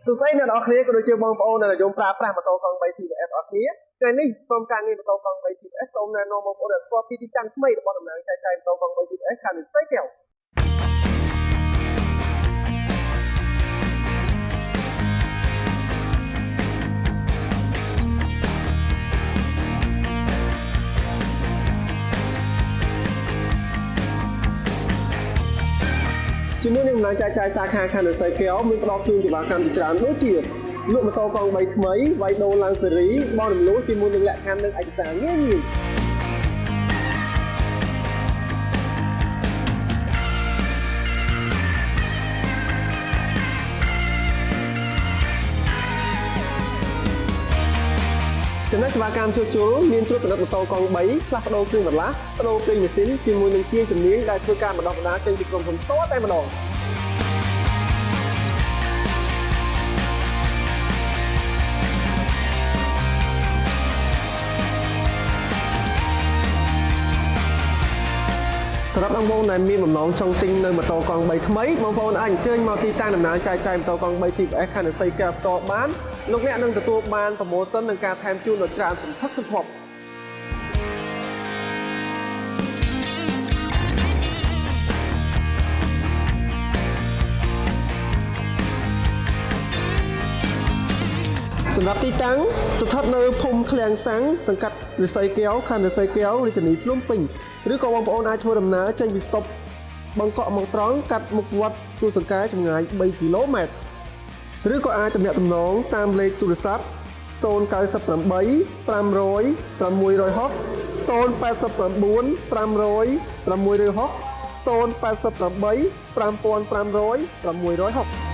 សួស្តីអ្នកនរគ្នាក៏ដូចជាបងប្អូនដែលនិយមប្រើប្រាស់ម៉ូតូកង់ 3 TVS អរគ្នាថ្ងៃនេះក្រុមការងារម៉ូតូកង់ 3 TVS សូមណែនាំបងប្អូនឲ្យស្គាល់ពីទីតាំងថ្មីរបស់ដំណើរចែកចាយម៉ូតូកង់ 3 TVS ខណ្ឌនិស័យកែវជាមួយនឹងដំណើរចែកចាយសាខាខណ្ឌនិស័យកែវមានផ្ដល់ជូនសេវាកម្មជាច្រើនដូចជាលក់ម៉ូតូកង់ 3 ថ្មីវាយដូរឡើងស៊េរីបោះរំលោះជាមួយនឹងលក្ខខណ្ឌនិងឯកសារងាយៗចំណែកសេវាកម្មជួសជុលមានត្រួតពិនិត្យម៉ូតូកង់ 3 ផ្លាស់ប្ដូរគ្រឿងបន្លាស់ប្ដូរពេញម៉ាស៊ីនជាមួយនឹងជាងជំនាញដែលធ្វើការបណ្ដុះបណ្ដាលចេញពីក្រុមហ៊ុនផ្ទាល់តែម្ដងសម្រាប់បងប្អូនដែលមានបំណងចង់ទិញនៅម៉ូតូកង់ 3 ថ្មីបងប្អូនអាចអញ្ជើញមកទីតាំងដំណើរចែកចាយម៉ូតូកង់ 3 TVS ខណ្ឌនិស័យកែវផ្ទាល់បានលោកអ្នកនឹងទទួលបានប្រូម៉ូសិននិងការថែមជូនដ៏ច្រើនសន្ធឹកសន្ធាប់សម្រាប់ទីតាំងស្ថិតនៅភូមិឃ្លាំងសាំងសង្កាត់និស័យកែវខណ្ឌនិស័យកែវរាជធានីភ្នំពេញឬក៏បងប្អូនអាចធ្វើដំណើរចេញពីស្តុបបឹងកក់មកត្រង់កាត់មុខវត្តទូសង្កែចម្ងាយ3គីឡូម៉ែត្រឬក៏អាចទំនាក់ទំនងតាមលេខទូរស័ព្ទ098 500 660 089 500 660 088 5500 660